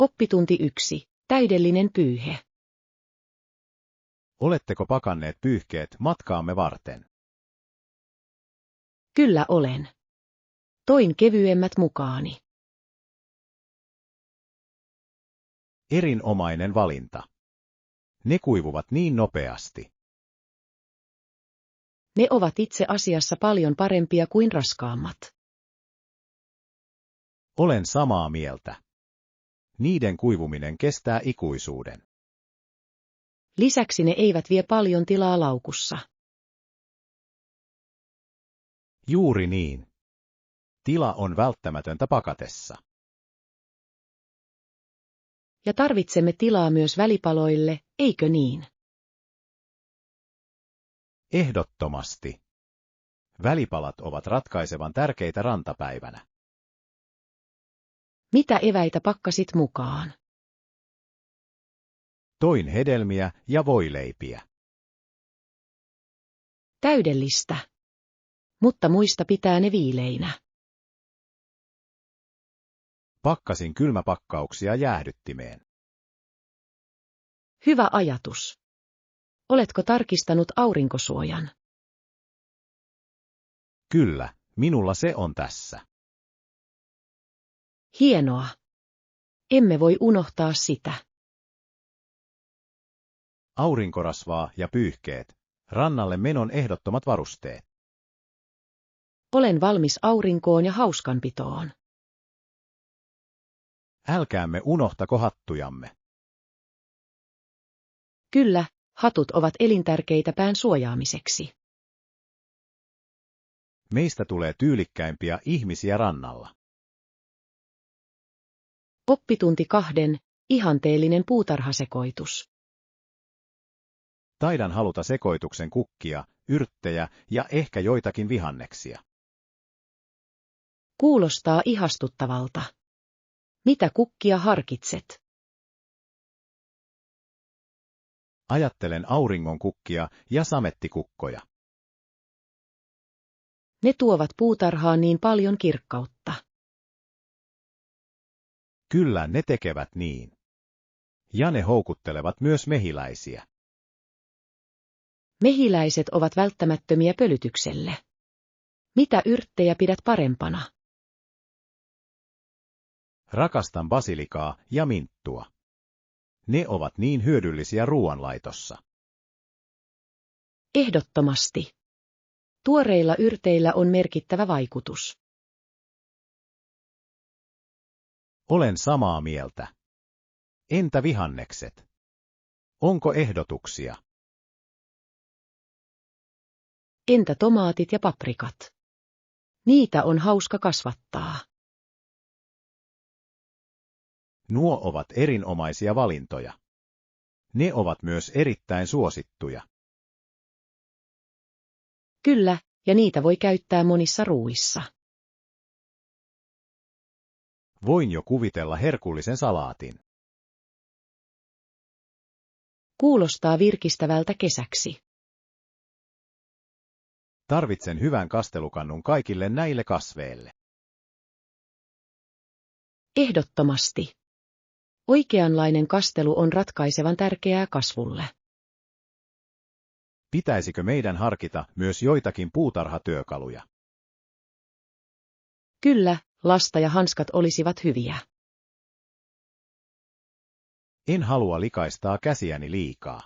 Oppitunti 1. Täydellinen pyyhe. Oletteko pakanneet pyyhkeet matkaamme varten? Kyllä olen. Toin kevyemmät mukaani. Erinomainen valinta. Ne kuivuvat niin nopeasti. Ne ovat itse asiassa paljon parempia kuin raskaammat. Olen samaa mieltä. Niiden kuivuminen kestää ikuisuuden. Lisäksi ne eivät vie paljon tilaa laukussa. Juuri niin. Tila on välttämätöntä pakatessa. Ja tarvitsemme tilaa myös välipaloille, eikö niin? Ehdottomasti. Välipalat ovat ratkaisevan tärkeitä rantapäivänä. Mitä eväitä pakkasit mukaan? Toin hedelmiä ja voileipiä. Täydellistä. Mutta muista pitää ne viileinä. Pakkasin kylmäpakkauksia jäähdyttimeen. Hyvä ajatus. Oletko tarkistanut aurinkosuojan? Kyllä, minulla se on tässä. Hienoa. Emme voi unohtaa sitä. Aurinkorasvaa ja pyyhkeet. Rannalle menon ehdottomat varusteet. Olen valmis aurinkoon ja hauskanpitoon. Älkäämme unohtako hattujamme. Kyllä, hatut ovat elintärkeitä pään suojaamiseksi. Meistä tulee tyylikkäimpiä ihmisiä rannalla. Oppitunti 2. Ihanteellinen puutarhasekoitus. Taidan haluta sekoituksen kukkia, yrttejä ja ehkä joitakin vihanneksia. Kuulostaa ihastuttavalta. Mitä kukkia harkitset? Ajattelen auringon kukkia ja samettikukkoja. Ne tuovat puutarhaan niin paljon kirkkautta. Kyllä ne tekevät niin. Ja ne houkuttelevat myös mehiläisiä. Mehiläiset ovat välttämättömiä pölytykselle. Mitä yrttejä pidät parempana? Rakastan basilikaa ja minttua. Ne ovat niin hyödyllisiä ruoanlaitossa. Ehdottomasti. Tuoreilla yrteillä on merkittävä vaikutus. Olen samaa mieltä. Entä vihannekset? Onko ehdotuksia? Entä tomaatit ja paprikat? Niitä on hauska kasvattaa. Nuo ovat erinomaisia valintoja. Ne ovat myös erittäin suosittuja. Kyllä, ja niitä voi käyttää monissa ruuissa. Voin jo kuvitella herkullisen salaatin. Kuulostaa virkistävältä kesäksi. Tarvitsen hyvän kastelukannun kaikille näille kasveille. Ehdottomasti. Oikeanlainen kastelu on ratkaisevan tärkeää kasvulle. Pitäisikö meidän harkita myös joitakin puutarhatyökaluja? Kyllä, lasta ja hanskat olisivat hyviä. En halua likaistaa käsiäni liikaa.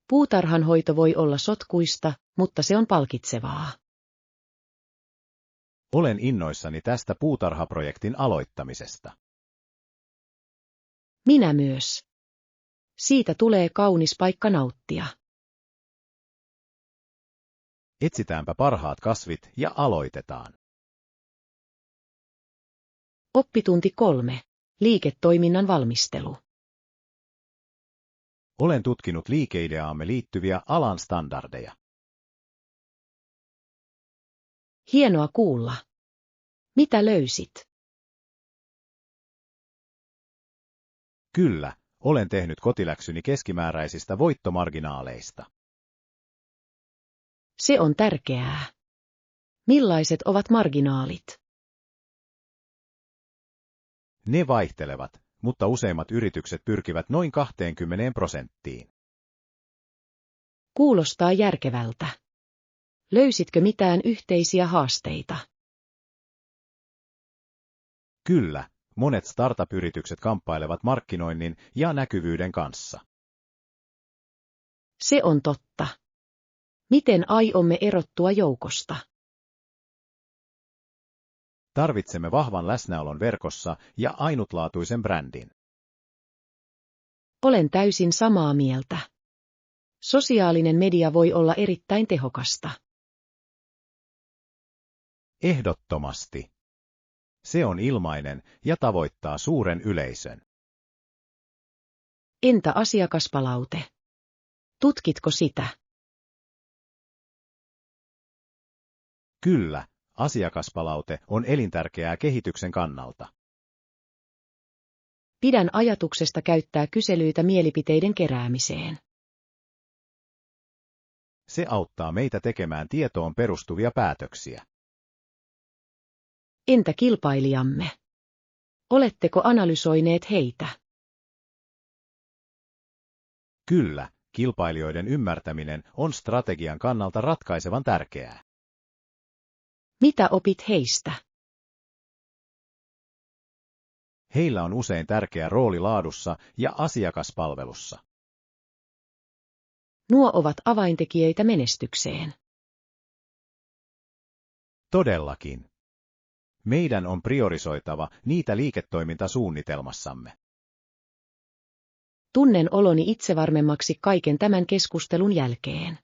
Puutarhanhoito voi olla sotkuista, mutta se on palkitsevaa. Olen innoissani tästä puutarhaprojektin aloittamisesta. Minä myös. Siitä tulee kaunis paikka nauttia. Etsitäänpä parhaat kasvit ja aloitetaan. Oppitunti 3. Liiketoiminnan valmistelu. Olen tutkinut liikeideaamme liittyviä alan standardeja. Hienoa kuulla. Mitä löysit? Kyllä, olen tehnyt kotiläksyni keskimääräisistä voittomarginaaleista. Se on tärkeää. Millaiset ovat marginaalit? Ne vaihtelevat, mutta useimmat yritykset pyrkivät noin 20%. Kuulostaa järkevältä. Löysitkö mitään yhteisiä haasteita? Kyllä, monet startup-yritykset kamppailevat markkinoinnin ja näkyvyyden kanssa. Se on totta. Miten aiomme erottua joukosta? Tarvitsemme vahvan läsnäolon verkossa ja ainutlaatuisen brändin. Olen täysin samaa mieltä. Sosiaalinen media voi olla erittäin tehokasta. Ehdottomasti. Se on ilmainen ja tavoittaa suuren yleisön. Entä asiakaspalaute? Tutkitko sitä? Kyllä, asiakaspalaute on elintärkeää kehityksen kannalta. Pidän ajatuksesta käyttää kyselyitä mielipiteiden keräämiseen. Se auttaa meitä tekemään tietoon perustuvia päätöksiä. Entä kilpailijamme? Oletteko analysoineet heitä? Kyllä, kilpailijoiden ymmärtäminen on strategian kannalta ratkaisevan tärkeää. Mitä opit heistä? Heillä on usein tärkeä rooli laadussa ja asiakaspalvelussa. Nuo ovat avaintekijöitä menestykseen. Todellakin. Meidän on priorisoitava niitä liiketoimintasuunnitelmassamme. Tunnen oloni itsevarmemmaksi kaiken tämän keskustelun jälkeen.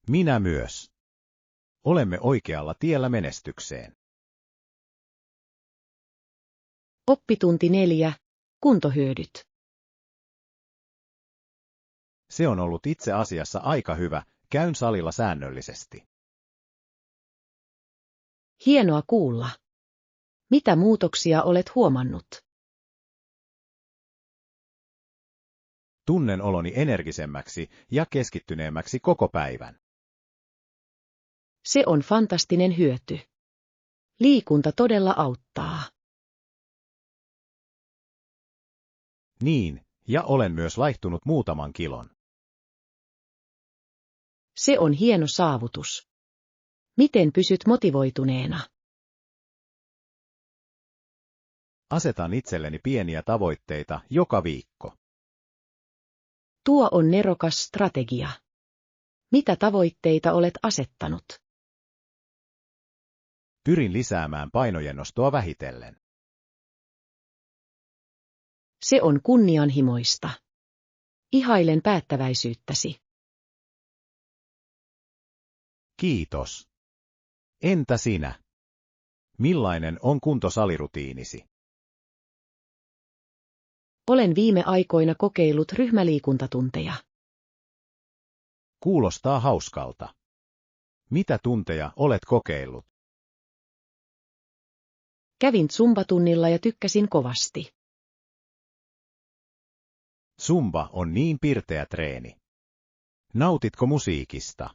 Minä myös. Olemme oikealla tiellä menestykseen. Oppitunti 4. Kuntohyödyt. Se on ollut itse asiassa aika hyvä, käyn salilla säännöllisesti. Hienoa kuulla. Mitä muutoksia olet huomannut? Tunnen oloni energisemmäksi ja keskittyneemmäksi koko päivän. Se on fantastinen hyöty. Liikunta todella auttaa. Niin, ja olen myös laihtunut muutaman kilon. Se on hieno saavutus. Miten pysyt motivoituneena? Asetan itselleni pieniä tavoitteita joka viikko. Tuo on nerokas strategia. Mitä tavoitteita olet asettanut? Pyrin lisäämään painojen nostoa vähitellen. Se on kunnianhimoista. Ihailen päättäväisyyttäsi. Kiitos. Entä sinä? Millainen on kuntosalirutiinisi? Olen viime aikoina kokeillut ryhmäliikuntatunteja. Kuulostaa hauskalta. Mitä tunteja olet kokeillut? Kävin zumbatunnilla ja tykkäsin kovasti. Zumba on niin pirteä treeni. Nautitko musiikista?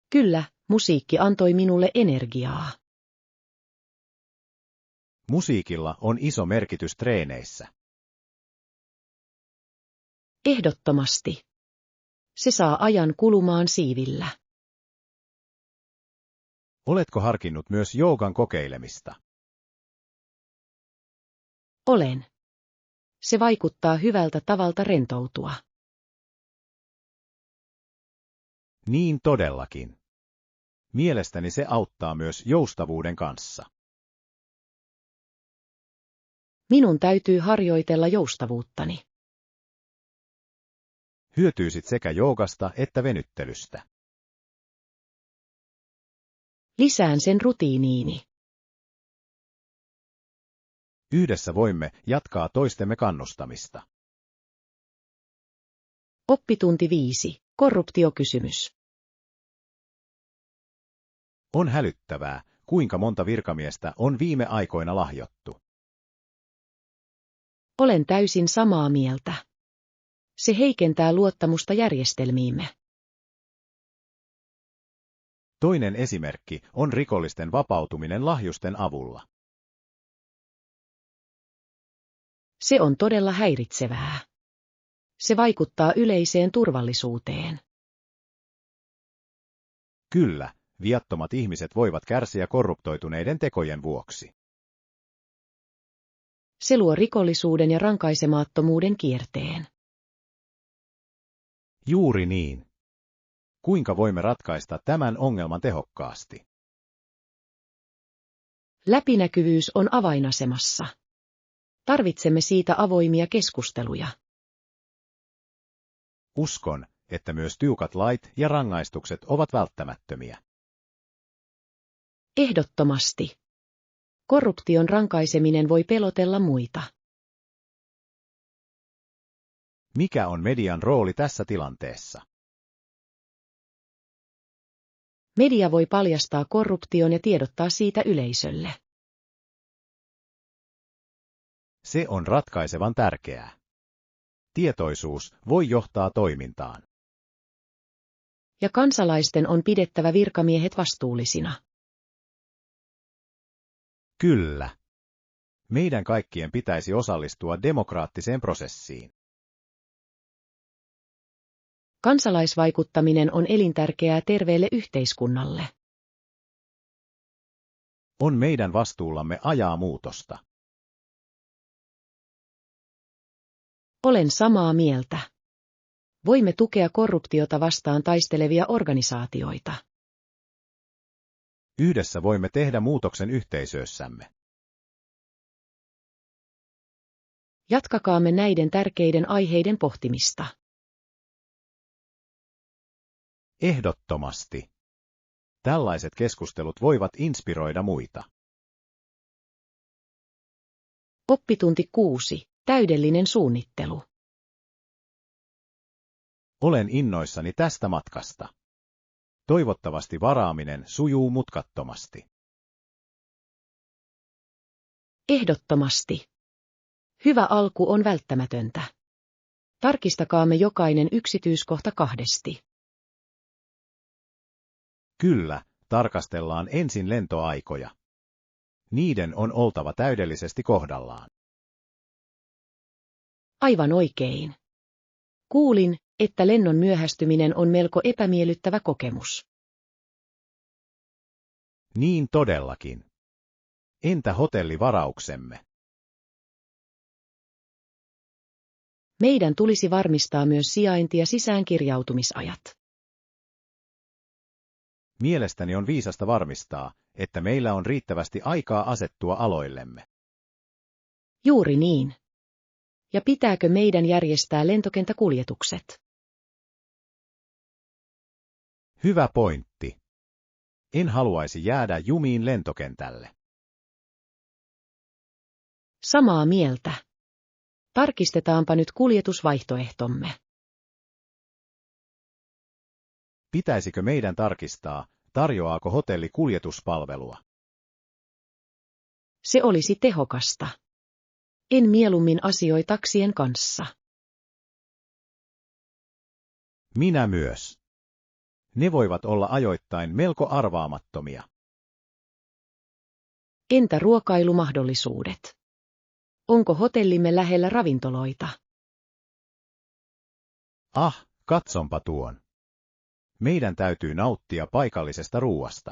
Kyllä, musiikki antoi minulle energiaa. Musiikilla on iso merkitys treeneissä. Ehdottomasti. Se saa ajan kulumaan siivillä. Oletko harkinnut myös joogan kokeilemista? Olen. Se vaikuttaa hyvältä tavalta rentoutua. Niin todellakin. Mielestäni se auttaa myös joustavuuden kanssa. Minun täytyy harjoitella joustavuuttani. Hyötyisit sekä joogasta että venyttelystä. Lisään sen rutiiniini. Yhdessä voimme jatkaa toistemme kannustamista. Oppitunti 5. Korruptiokysymys. On hälyttävää, kuinka monta virkamiestä on viime aikoina lahjottu. Olen täysin samaa mieltä. Se heikentää luottamusta järjestelmiimme. Toinen esimerkki on rikollisten vapautuminen lahjusten avulla. Se on todella häiritsevää. Se vaikuttaa yleiseen turvallisuuteen. Kyllä, viattomat ihmiset voivat kärsiä korruptoituneiden tekojen vuoksi. Se luo rikollisuuden ja rankaisemattomuuden kierteen. Juuri niin. Kuinka voimme ratkaista tämän ongelman tehokkaasti? Läpinäkyvyys on avainasemassa. Tarvitsemme siitä avoimia keskusteluja. Uskon, että myös tiukat lait ja rangaistukset ovat välttämättömiä. Ehdottomasti. Korruption rankaiseminen voi pelotella muita. Mikä on median rooli tässä tilanteessa? Media voi paljastaa korruption ja tiedottaa siitä yleisölle. Se on ratkaisevan tärkeää. Tietoisuus voi johtaa toimintaan. Ja kansalaisten on pidettävä virkamiehet vastuullisina. Kyllä. Meidän kaikkien pitäisi osallistua demokraattiseen prosessiin. Kansalaisvaikuttaminen on elintärkeää terveelle yhteiskunnalle. On meidän vastuullamme ajaa muutosta. Olen samaa mieltä. Voimme tukea korruptiota vastaan taistelevia organisaatioita. Yhdessä voimme tehdä muutoksen yhteisössämme. Jatkakaamme näiden tärkeiden aiheiden pohtimista. Ehdottomasti. Tällaiset keskustelut voivat inspiroida muita. Oppitunti 6. Täydellinen suunnittelu. Olen innoissani tästä matkasta. Toivottavasti varaaminen sujuu mutkattomasti. Ehdottomasti. Hyvä alku on välttämätöntä. Tarkistakaamme jokainen yksityiskohta kahdesti. Kyllä, tarkastellaan ensin lentoaikoja. Niiden on oltava täydellisesti kohdallaan. Aivan oikein. Kuulin, että lennon myöhästyminen on melko epämiellyttävä kokemus. Niin todellakin. Entä hotellivarauksemme? Meidän tulisi varmistaa myös sijainti- ja sisäänkirjautumisajat. Mielestäni on viisasta varmistaa, että meillä on riittävästi aikaa asettua aloillemme. Juuri niin. Ja pitääkö meidän järjestää lentokenttäkuljetukset? Hyvä pointti. En haluaisi jäädä jumiin lentokentälle. Samaa mieltä. Tarkistetaanpa nyt kuljetusvaihtoehtomme. Pitäisikö meidän tarkistaa, tarjoaako hotelli kuljetuspalvelua? Se olisi tehokasta. En mieluummin asioi taksien kanssa. Minä myös. Ne voivat olla ajoittain melko arvaamattomia. Entä ruokailumahdollisuudet? Onko hotellimme lähellä ravintoloita? Katsonpa tuon. Meidän täytyy nauttia paikallisesta ruuasta.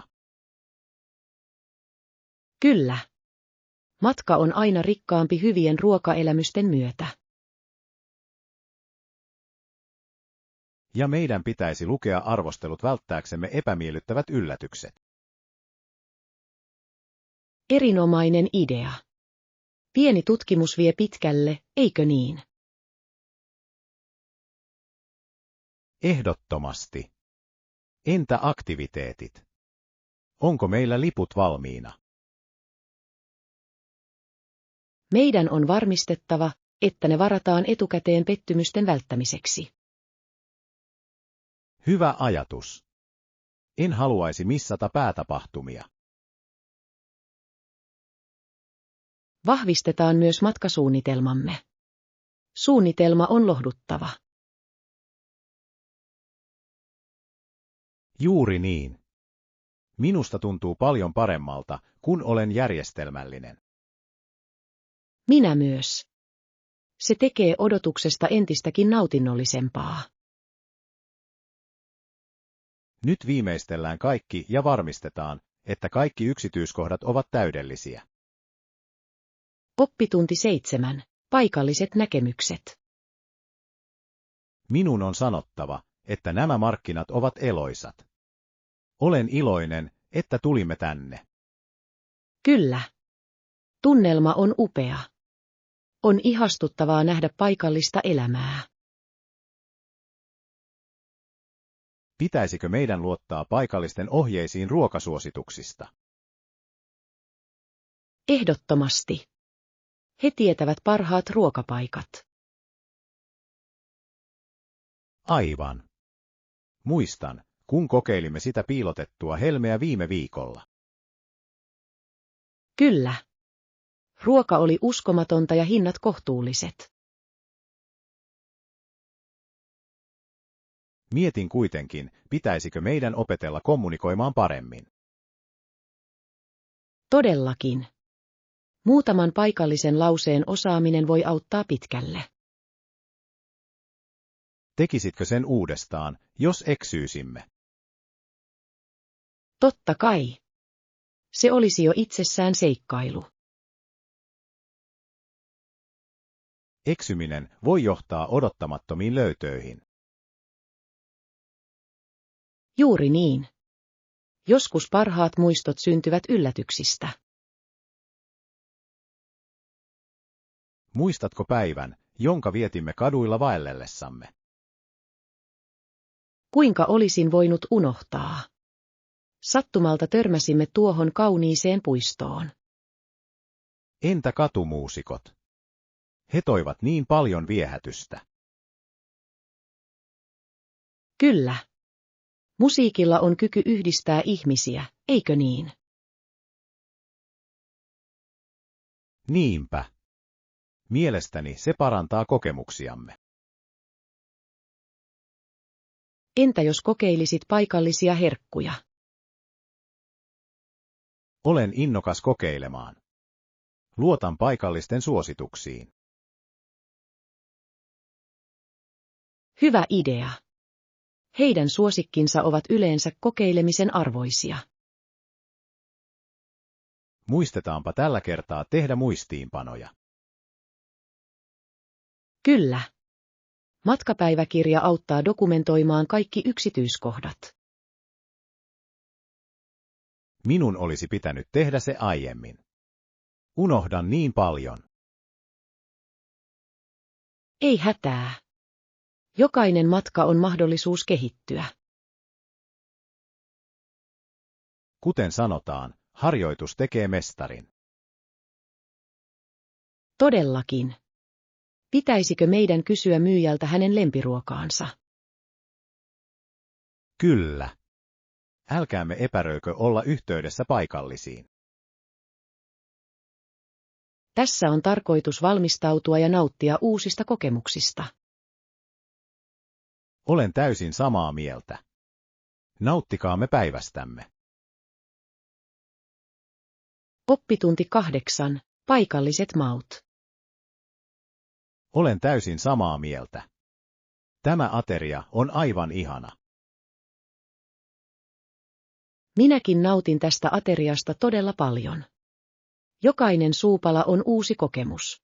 Kyllä. Matka on aina rikkaampi hyvien ruokaelämysten myötä. Ja meidän pitäisi lukea arvostelut välttääksemme epämiellyttävät yllätykset. Erinomainen idea. Pieni tutkimus vie pitkälle, eikö niin? Ehdottomasti. Entä aktiviteetit? Onko meillä liput valmiina? Meidän on varmistettava, että ne varataan etukäteen pettymysten välttämiseksi. Hyvä ajatus. En haluaisi missata päätapahtumia. Vahvistetaan myös matkasuunnitelmamme. Suunnitelma on lohduttava. Juuri niin. Minusta tuntuu paljon paremmalta, kun olen järjestelmällinen. Minä myös. Se tekee odotuksesta entistäkin nautinnollisempaa. Nyt viimeistellään kaikki ja varmistetaan, että kaikki yksityiskohdat ovat täydellisiä. Oppitunti 7. Paikalliset näkemykset. Minun on sanottava, että nämä markkinat ovat eloisat. Olen iloinen, että tulimme tänne. Kyllä. Tunnelma on upea. On ihastuttavaa nähdä paikallista elämää. Pitäisikö meidän luottaa paikallisten ohjeisiin ruokasuosituksista? Ehdottomasti. He tietävät parhaat ruokapaikat. Aivan. Muistan, kun kokeilimme sitä piilotettua helmeä viime viikolla. Kyllä. Ruoka oli uskomatonta ja hinnat kohtuulliset. Mietin kuitenkin, pitäisikö meidän opetella kommunikoimaan paremmin. Todellakin. Muutaman paikallisen lauseen osaaminen voi auttaa pitkälle. Tekisitkö sen uudestaan, jos eksyisimme? Totta kai. Se olisi jo itsessään seikkailu. Eksyminen voi johtaa odottamattomiin löytöihin. Juuri niin. Joskus parhaat muistot syntyvät yllätyksistä. Muistatko päivän, jonka vietimme kaduilla vaellellessamme? Kuinka olisin voinut unohtaa? Sattumalta törmäsimme tuohon kauniiseen puistoon. Entä katumuusikot? He toivat niin paljon viehätystä. Kyllä. Musiikilla on kyky yhdistää ihmisiä, eikö niin? Niinpä. Mielestäni se parantaa kokemuksiamme. Entä jos kokeilisit paikallisia herkkuja? Olen innokas kokeilemaan. Luotan paikallisten suosituksiin. Hyvä idea. Heidän suosikkinsa ovat yleensä kokeilemisen arvoisia. Muistetaanpa tällä kertaa tehdä muistiinpanoja. Kyllä. Matkapäiväkirja auttaa dokumentoimaan kaikki yksityiskohdat. Minun olisi pitänyt tehdä se aiemmin. Unohdan niin paljon. Ei hätää. Jokainen matka on mahdollisuus kehittyä. Kuten sanotaan, harjoitus tekee mestarin. Todellakin. Pitäisikö meidän kysyä myyjältä hänen lempiruokaansa? Kyllä. Älkäämme epäröikö olla yhteydessä paikallisiin. Tässä on tarkoitus valmistautua ja nauttia uusista kokemuksista. Olen täysin samaa mieltä. Nauttikaamme päivästämme. Oppitunti 8. Paikalliset maut. Olen täysin samaa mieltä. Tämä ateria on aivan ihana. Minäkin nautin tästä ateriasta todella paljon. Jokainen suupala on uusi kokemus.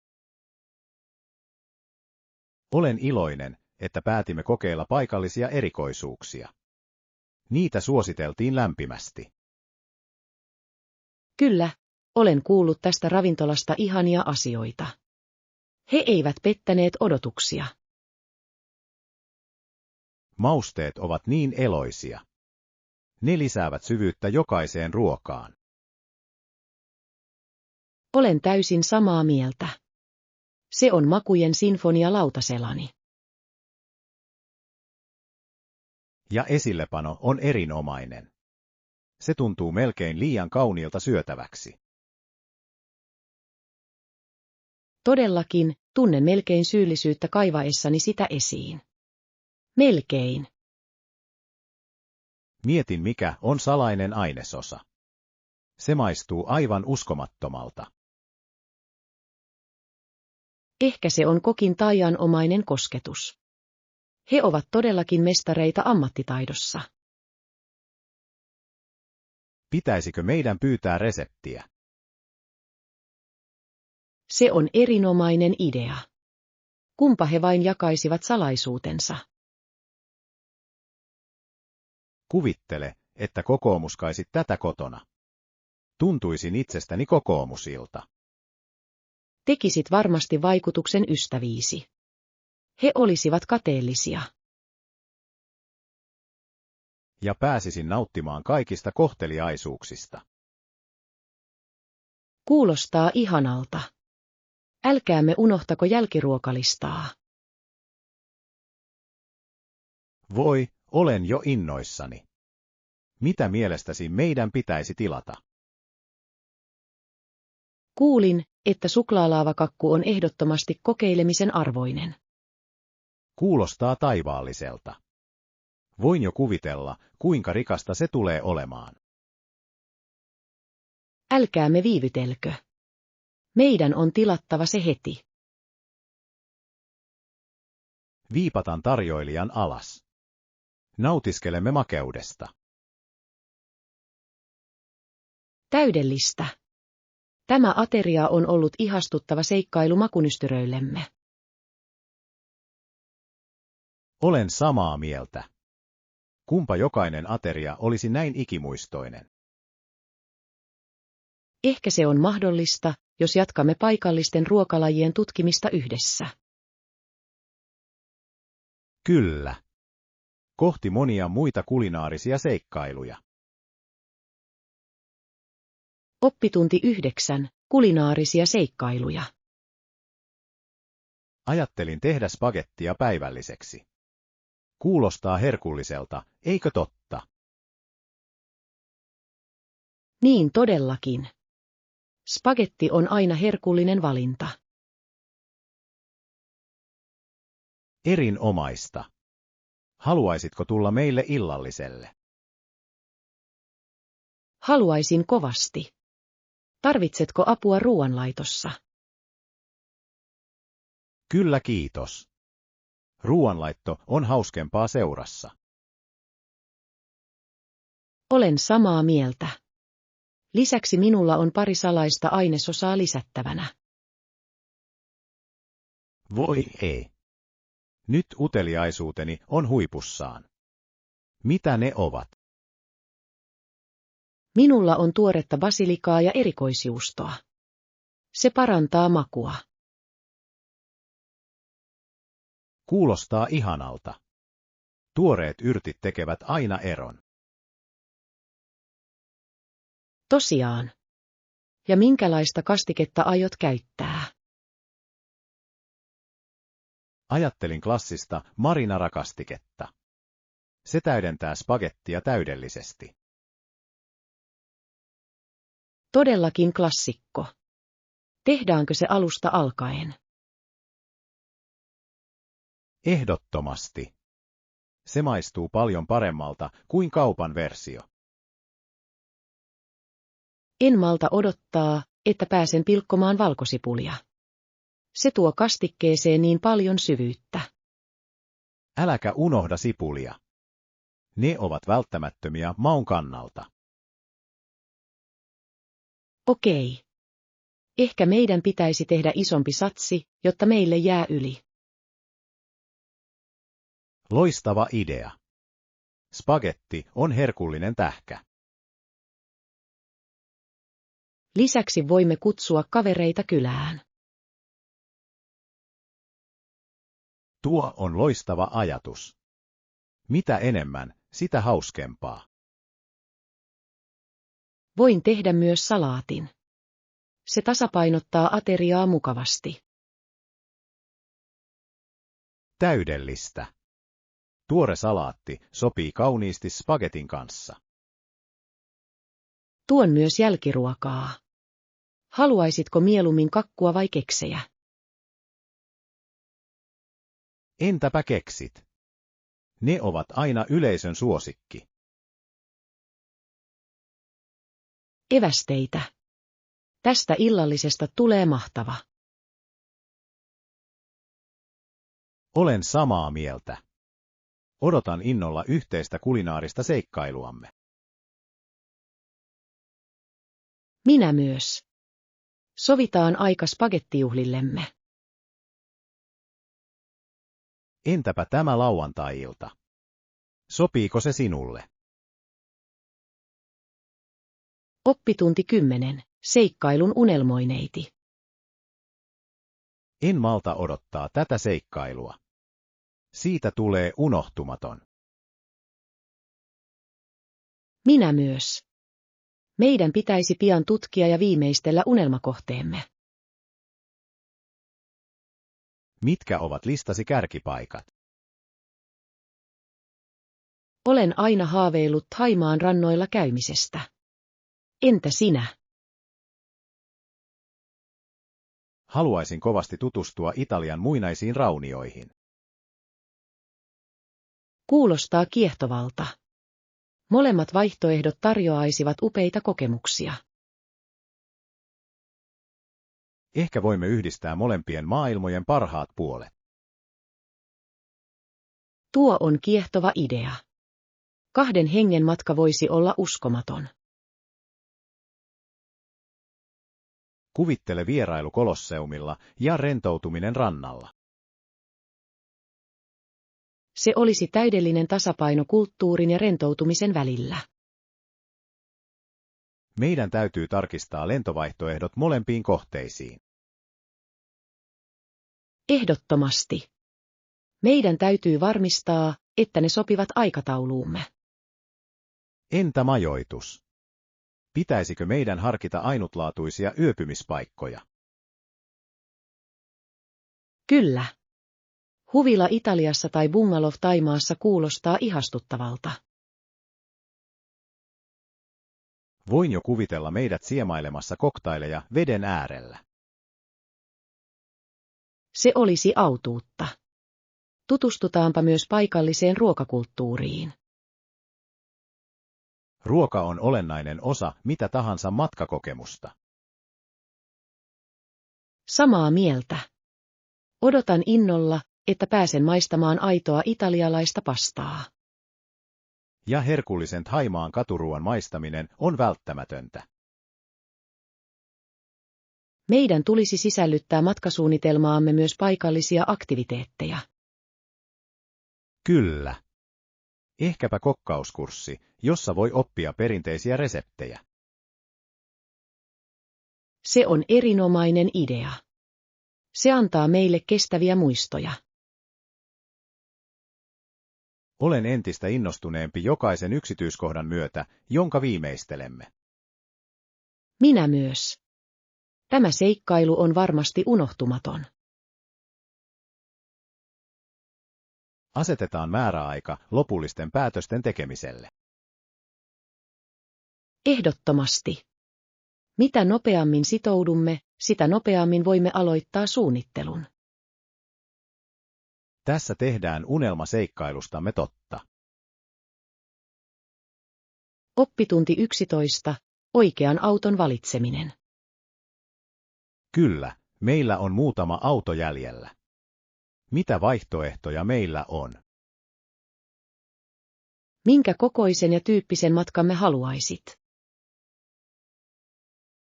Olen iloinen, että päätimme kokeilla paikallisia erikoisuuksia. Niitä suositeltiin lämpimästi. Kyllä, olen kuullut tästä ravintolasta ihania asioita. He eivät pettäneet odotuksia. Mausteet ovat niin eloisia. Ne lisäävät syvyyttä jokaiseen ruokaan. Olen täysin samaa mieltä. Se on makujen sinfonia lautaselani. Ja esillepano on erinomainen. Se tuntuu melkein liian kauniilta syötäväksi. Todellakin, tunnen melkein syyllisyyttä kaivaessani sitä esiin. Melkein. Mietin, mikä on salainen ainesosa. Se maistuu aivan uskomattomalta. Ehkä se on kokin taianomainen kosketus. He ovat todellakin mestareita ammattitaidossa. Pitäisikö meidän pyytää reseptiä? Se on erinomainen idea. Kumpa he vain jakaisivat salaisuutensa. Kuvittele, että kokoomuskaisit tätä kotona. Tuntuisin itsestäni kokoomusilta. Tekisit varmasti vaikutuksen ystäviisi. He olisivat kateellisia. Ja pääsisin nauttimaan kaikista kohteliaisuuksista. Kuulostaa ihanalta. Älkäämme unohtako jälkiruokalistaa. Voi, olen jo innoissani. Mitä mielestäsi meidän pitäisi tilata? Kuulin, että suklaalaavakakku on ehdottomasti kokeilemisen arvoinen. Kuulostaa taivaalliselta. Voin jo kuvitella, kuinka rikasta se tulee olemaan. Älkäämme viivytelkö. Meidän on tilattava se heti. Viipatan tarjoilijan alas. Nautiskelemme makeudesta. Täydellistä. Tämä ateria on ollut ihastuttava seikkailu makunystyröillemme. Olen samaa mieltä. Kumpa jokainen ateria olisi näin ikimuistoinen. Ehkä se on mahdollista, jos jatkamme paikallisten ruokalajien tutkimista yhdessä. Kyllä. Kohti monia muita kulinaarisia seikkailuja. Oppitunti 9. Kulinaarisia seikkailuja. Ajattelin tehdä spagettia päivälliseksi. Kuulostaa herkulliselta, eikö totta? Niin todellakin. Spagetti on aina herkullinen valinta. Erinomaista. Haluaisitko tulla meille illalliselle? Haluaisin kovasti. Tarvitsetko apua ruoanlaitossa? Kyllä kiitos. Ruoanlaitto on hauskempaa seurassa. Olen samaa mieltä. Lisäksi minulla on pari salaista ainesosaa lisättävänä. Voi ei. Nyt uteliaisuuteni on huipussaan. Mitä ne ovat? Minulla on tuoretta basilikaa ja erikoisjuustoa. Se parantaa makua. Kuulostaa ihanalta. Tuoreet yrtit tekevät aina eron. Tosiaan. Ja minkälaista kastiketta aiot käyttää? Ajattelin klassista marinara-kastiketta. Se täydentää spagettia täydellisesti. Todellakin klassikko. Tehdäänkö se alusta alkaen? Ehdottomasti. Se maistuu paljon paremmalta kuin kaupan versio. En malta odottaa, että pääsen pilkkomaan valkosipulia. Se tuo kastikkeeseen niin paljon syvyyttä. Äläkä unohda sipulia. Ne ovat välttämättömiä maun kannalta. Okei. Ehkä meidän pitäisi tehdä isompi satsi, jotta meille jää yli. Loistava idea. Spagetti on herkullinen tähkä. Lisäksi voimme kutsua kavereita kylään. Tuo on loistava ajatus. Mitä enemmän, sitä hauskempaa. Voin tehdä myös salaatin. Se tasapainottaa ateriaa mukavasti. Täydellistä. Tuore salaatti sopii kauniisti spagetin kanssa. Tuon myös jälkiruokaa. Haluaisitko mieluummin kakkua vai keksejä? Entäpä keksit? Ne ovat aina yleisön suosikki. Evästeitä. Tästä illallisesta tulee mahtava. Olen samaa mieltä. Odotan innolla yhteistä kulinaarista seikkailuamme. Minä myös. Sovitaan aika spagettijuhlillemme. Entäpä tämä lauantai-ilta? Sopiiko se sinulle? Oppitunti 10. Seikkailun unelmoineiti. En malta odottaa tätä seikkailua. Siitä tulee unohtumaton. Minä myös. Meidän pitäisi pian tutkia ja viimeistellä unelmakohteemme. Mitkä ovat listasi kärkipaikat? Olen aina haaveillut Thaimaan rannoilla käymisestä. Entä sinä? Haluaisin kovasti tutustua Italian muinaisiin raunioihin. Kuulostaa kiehtovalta. Molemmat vaihtoehdot tarjoaisivat upeita kokemuksia. Ehkä voimme yhdistää molempien maailmojen parhaat puolet. Tuo on kiehtova idea. 2 hengen matka voisi olla uskomaton. Kuvittele vierailu Kolosseumilla ja rentoutuminen rannalla. Se olisi täydellinen tasapaino kulttuurin ja rentoutumisen välillä. Meidän täytyy tarkistaa lentovaihtoehdot molempiin kohteisiin. Ehdottomasti. Meidän täytyy varmistaa, että ne sopivat aikatauluumme. Entä majoitus? Pitäisikö meidän harkita ainutlaatuisia yöpymispaikkoja? Kyllä. Huvila Italiassa tai bungalow Thaimaassa kuulostaa ihastuttavalta. Voin jo kuvitella meidät siemailemassa koktaileja veden äärellä. Se olisi autuutta. Tutustutaanpa myös paikalliseen ruokakulttuuriin. Ruoka on olennainen osa mitä tahansa matkakokemusta. Samaa mieltä. Odotan innolla, että pääsen maistamaan aitoa italialaista pastaa. Ja herkullisen Thaimaan katuruuan maistaminen on välttämätöntä. Meidän tulisi sisällyttää matkasuunnitelmaamme myös paikallisia aktiviteetteja. Kyllä. Ehkäpä kokkauskurssi, jossa voi oppia perinteisiä reseptejä. Se on erinomainen idea. Se antaa meille kestäviä muistoja. Olen entistä innostuneempi jokaisen yksityiskohdan myötä, jonka viimeistelemme. Minä myös. Tämä seikkailu on varmasti unohtumaton. Asetetaan määräaika lopullisten päätösten tekemiselle. Ehdottomasti. Mitä nopeammin sitoudumme, sitä nopeammin voimme aloittaa suunnittelun. Tässä tehdään unelmaseikkailustamme totta. Oppitunti 11. Oikean auton valitseminen. Kyllä, meillä on muutama auto jäljellä. Mitä vaihtoehtoja meillä on? Minkä kokoisen ja tyyppisen matkamme haluaisit?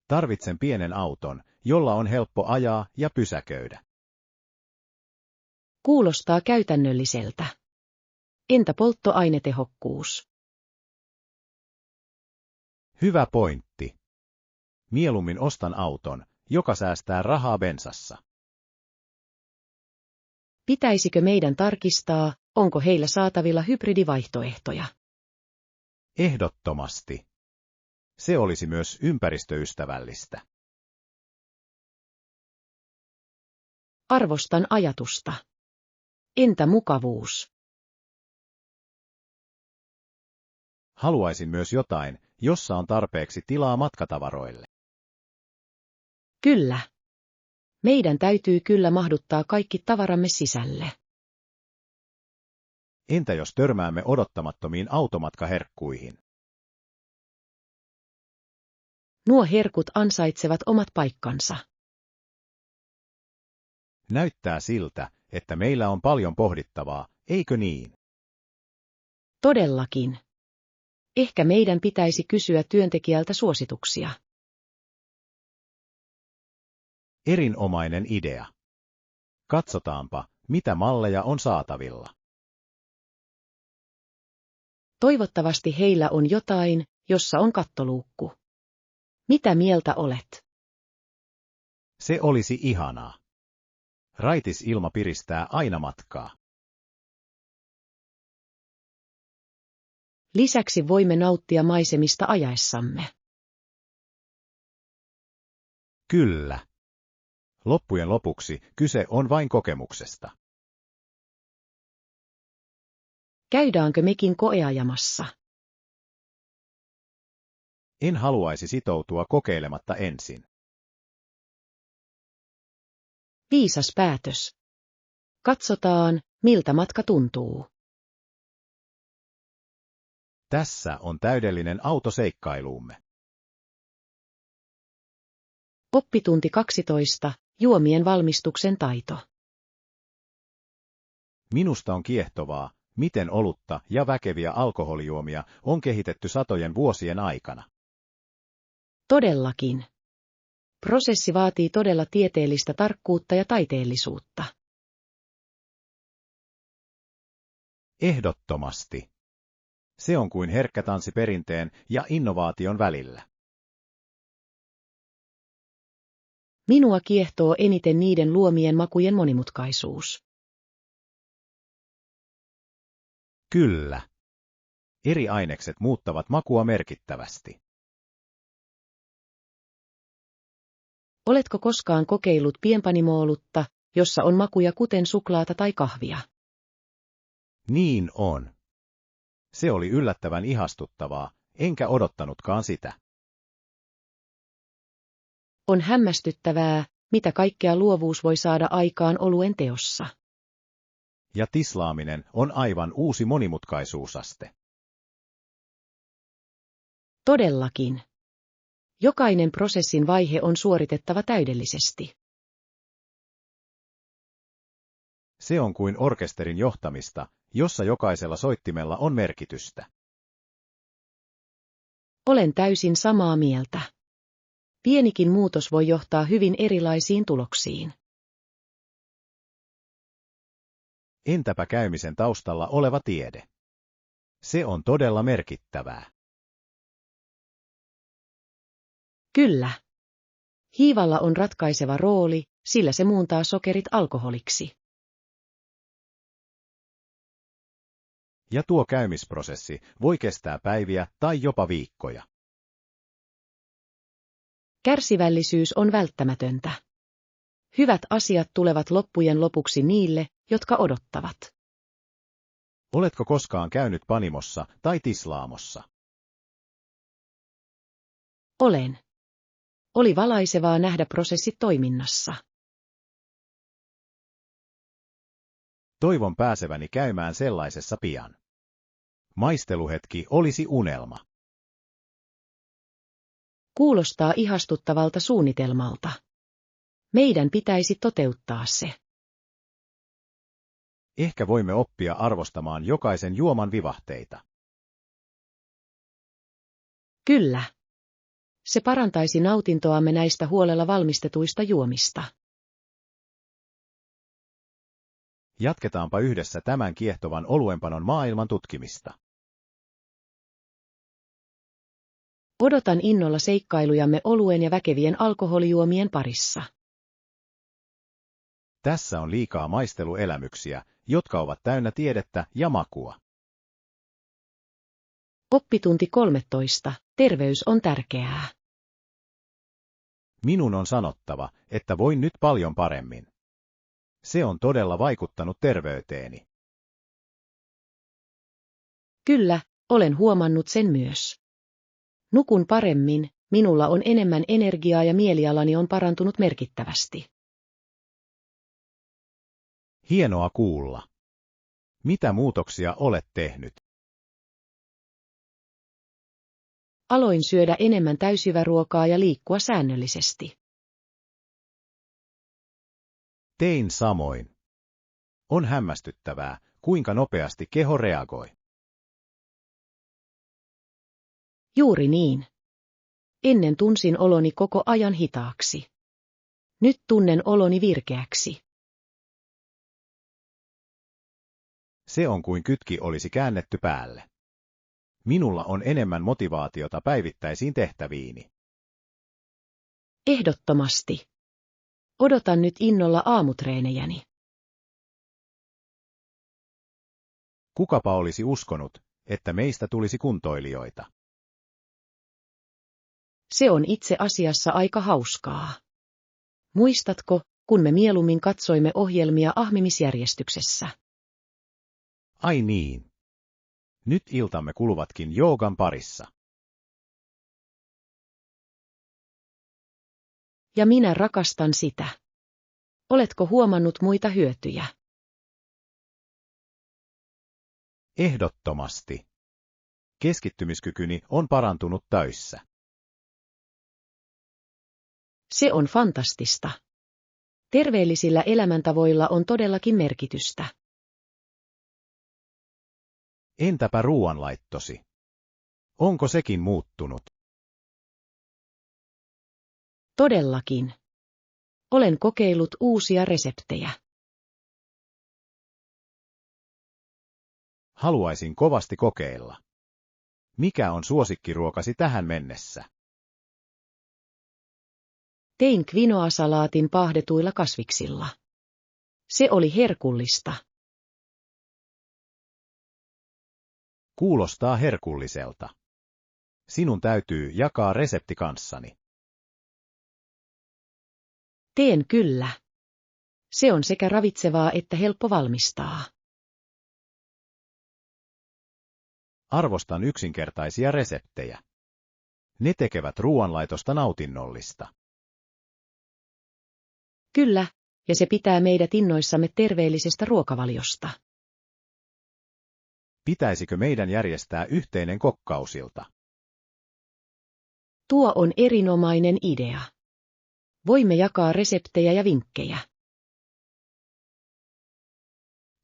Tarvitsen pienen auton, jolla on helppo ajaa ja pysäköidä. Kuulostaa käytännölliseltä. Entä polttoainetehokkuus? Hyvä pointti. Mieluummin ostan auton, joka säästää rahaa bensassa. Pitäisikö meidän tarkistaa, onko heillä saatavilla hybridivaihtoehtoja? Ehdottomasti. Se olisi myös ympäristöystävällistä. Arvostan ajatusta. Entä mukavuus? Haluaisin myös jotain, jossa on tarpeeksi tilaa matkatavaroille. Kyllä. Meidän täytyy kyllä mahduttaa kaikki tavaramme sisälle. Entä jos törmäämme odottamattomiin automatkaherkkuihin? Nuo herkut ansaitsevat omat paikkansa. Näyttää siltä, että meillä on paljon pohdittavaa, eikö niin? Todellakin. Ehkä meidän pitäisi kysyä työntekijältä suosituksia. Erinomainen idea. Katsotaanpa, mitä malleja on saatavilla. Toivottavasti heillä on jotain, jossa on kattoluukku. Mitä mieltä olet? Se olisi ihanaa. Raitis ilma piristää aina matkaa. Lisäksi voimme nauttia maisemista ajaessamme. Kyllä. Loppujen lopuksi kyse on vain kokemuksesta. Käydäänkö mekin koeajamassa? En haluaisi sitoutua kokeilematta ensin. Viisas päätös. Katsotaan, miltä matka tuntuu. Tässä on täydellinen autoseikkailuumme. Oppitunti 12. Juomien valmistuksen taito. Minusta on kiehtovaa, miten olutta ja väkeviä alkoholijuomia on kehitetty satojen vuosien aikana. Todellakin. Prosessi vaatii todella tieteellistä tarkkuutta ja taiteellisuutta. Ehdottomasti. Se on kuin herkkä tanssi perinteen ja innovaation välillä. Minua kiehtoo eniten niiden luomien makujen monimutkaisuus. Kyllä. Eri ainekset muuttavat makua merkittävästi. Oletko koskaan kokeillut pienpanimo-olutta, jossa on makuja kuten suklaata tai kahvia? Niin on. Se oli yllättävän ihastuttavaa, enkä odottanutkaan sitä. On hämmästyttävää, mitä kaikkea luovuus voi saada aikaan oluen teossa. Ja tislaaminen on aivan uusi monimutkaisuusaste. Todellakin. Jokainen prosessin vaihe on suoritettava täydellisesti. Se on kuin orkesterin johtamista, jossa jokaisella soittimella on merkitystä. Olen täysin samaa mieltä. Pienikin muutos voi johtaa hyvin erilaisiin tuloksiin. Entäpä käymisen taustalla oleva tiede? Se on todella merkittävää. Kyllä. Hiivalla on ratkaiseva rooli, sillä se muuntaa sokerit alkoholiksi. Ja tuo käymisprosessi voi kestää päiviä tai jopa viikkoja. Kärsivällisyys on välttämätöntä. Hyvät asiat tulevat loppujen lopuksi niille, jotka odottavat. Oletko koskaan käynyt panimossa tai tislaamossa? Olen. Oli valaisevaa nähdä prosessit toiminnassa. Toivon pääseväni käymään sellaisessa pian. Maisteluhetki olisi unelma. Kuulostaa ihastuttavalta suunnitelmalta. Meidän pitäisi toteuttaa se. Ehkä voimme oppia arvostamaan jokaisen juoman vivahteita. Kyllä. Se parantaisi nautintoamme näistä huolella valmistetuista juomista. Jatketaanpa yhdessä tämän kiehtovan oluenpanon maailman tutkimista. Odotan innolla seikkailujamme oluen ja väkevien alkoholijuomien parissa. Tässä on liikaa maisteluelämyksiä, jotka ovat täynnä tiedettä ja makua. Oppitunti 13. Terveys on tärkeää. Minun on sanottava, että voin nyt paljon paremmin. Se on todella vaikuttanut terveyteeni. Kyllä, olen huomannut sen myös. Nukun paremmin, minulla on enemmän energiaa ja mielialani on parantunut merkittävästi. Hienoa kuulla. Mitä muutoksia olet tehnyt? Aloin syödä enemmän täysiväruokaa ja liikkua säännöllisesti. Tein samoin. On hämmästyttävää, kuinka nopeasti keho reagoi. Juuri niin. Ennen tunsin oloni koko ajan hitaaksi. Nyt tunnen oloni virkeäksi. Se on kuin kytki olisi käännetty päälle. Minulla on enemmän motivaatiota päivittäisiin tehtäviini. Ehdottomasti. Odotan nyt innolla aamutreenejäni. Kukapa olisi uskonut, että meistä tulisi kuntoilijoita. Se on itse asiassa aika hauskaa. Muistatko, kun me mieluummin katsoimme ohjelmia ahmimisjärjestyksessä? Ai niin. Nyt iltamme kuluvatkin joogan parissa. Ja minä rakastan sitä. Oletko huomannut muita hyötyjä? Ehdottomasti. Keskittymiskykyni on parantunut töissä. Se on fantastista. Terveellisillä elämäntavoilla on todellakin merkitystä. Entäpä ruoanlaittosi? Onko sekin muuttunut? Todellakin. Olen kokeillut uusia reseptejä. Haluaisin kovasti kokeilla. Mikä on suosikkiruokasi tähän mennessä? Tein quinoa-salaatin paahdetuilla kasviksilla. Se oli herkullista. Kuulostaa herkulliselta. Sinun täytyy jakaa resepti kanssani. Teen kyllä. Se on sekä ravitsevaa että helppo valmistaa. Arvostan yksinkertaisia reseptejä. Ne tekevät ruoanlaitosta nautinnollista. Kyllä, ja se pitää meidät innoissamme terveellisestä ruokavaliosta. Pitäisikö meidän järjestää yhteinen kokkausilta? Tuo on erinomainen idea. Voimme jakaa reseptejä ja vinkkejä.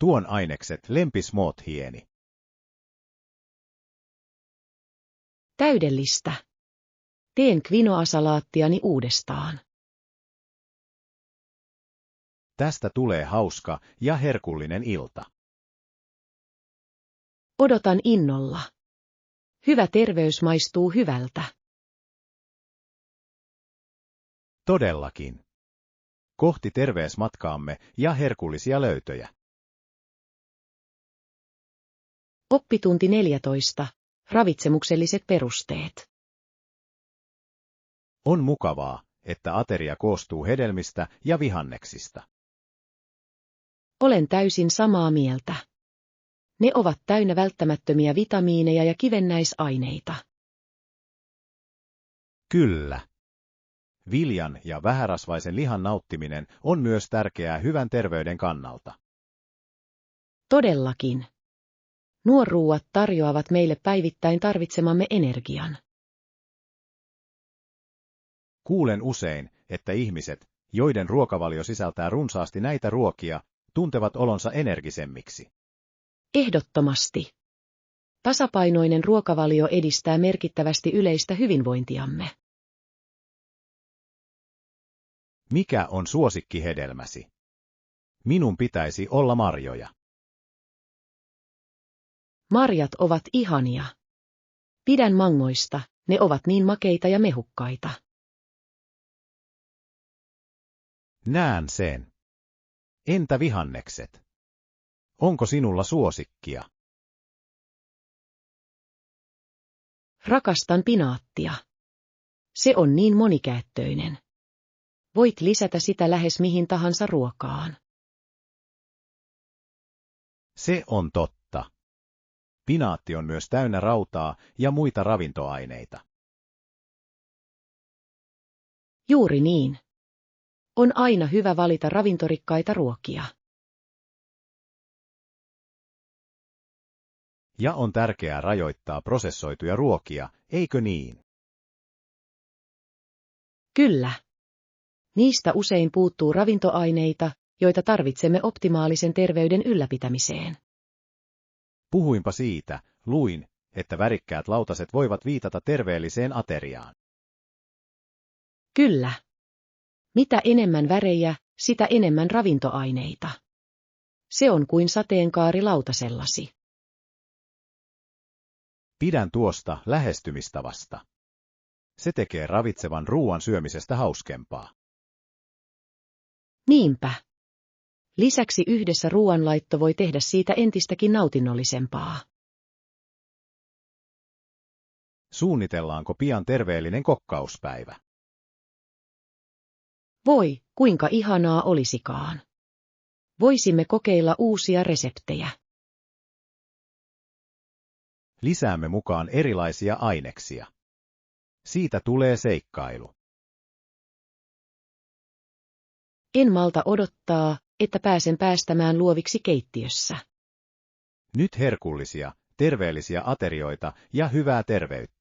Tuon ainekset lempismoothieni. Täydellistä. Teen quinoa-salaattiani uudestaan. Tästä tulee hauska ja herkullinen ilta. Odotan innolla. Hyvä terveys maistuu hyvältä. Todellakin. Kohti terveysmatkaamme ja herkullisia löytöjä. Oppitunti 14. Ravitsemukselliset perusteet. On mukavaa, että ateria koostuu hedelmistä ja vihanneksista. Olen täysin samaa mieltä. Ne ovat täynnä välttämättömiä vitamiineja ja kivennäisaineita. Kyllä. Viljan ja vähärasvaisen lihan nauttiminen on myös tärkeää hyvän terveyden kannalta. Todellakin. Nuo ruuat tarjoavat meille päivittäin tarvitsemamme energian. Kuulen usein, että ihmiset, joiden ruokavalio sisältää runsaasti näitä ruokia, tuntevat olonsa energisemmiksi. Ehdottomasti. Tasapainoinen ruokavalio edistää merkittävästi yleistä hyvinvointiamme. Mikä on suosikkihedelmäsi? Minun pitäisi olla marjoja. Marjat ovat ihania. Pidän mangoista, ne ovat niin makeita ja mehukkaita. Näen sen. Entä vihannekset? Onko sinulla suosikkia? Rakastan pinaattia. Se on niin monikäyttöinen. Voit lisätä sitä lähes mihin tahansa ruokaan. Se on totta. Pinaatti on myös täynnä rautaa ja muita ravintoaineita. Juuri niin. On aina hyvä valita ravintorikkaita ruokia. Ja on tärkeää rajoittaa prosessoituja ruokia, eikö niin? Kyllä. Niistä usein puuttuu ravintoaineita, joita tarvitsemme optimaalisen terveyden ylläpitämiseen. Puhuinpa siitä, luin, että värikkäät lautaset voivat viitata terveelliseen ateriaan. Kyllä. Mitä enemmän värejä, sitä enemmän ravintoaineita. Se on kuin sateenkaari lautasellasi. Pidän tuosta lähestymistavasta. Se tekee ravitsevan ruoan syömisestä hauskempaa. Niinpä. Lisäksi yhdessä ruoanlaitto voi tehdä siitä entistäkin nautinnollisempaa. Suunnitellaanko pian terveellinen kokkauspäivä? Voi, kuinka ihanaa olisikaan. Voisimme kokeilla uusia reseptejä. Lisäämme mukaan erilaisia aineksia. Siitä tulee seikkailu. En malta odottaa, että pääsen päästämään luoviksi keittiössä. Nyt herkullisia, terveellisiä aterioita ja hyvää terveyttä.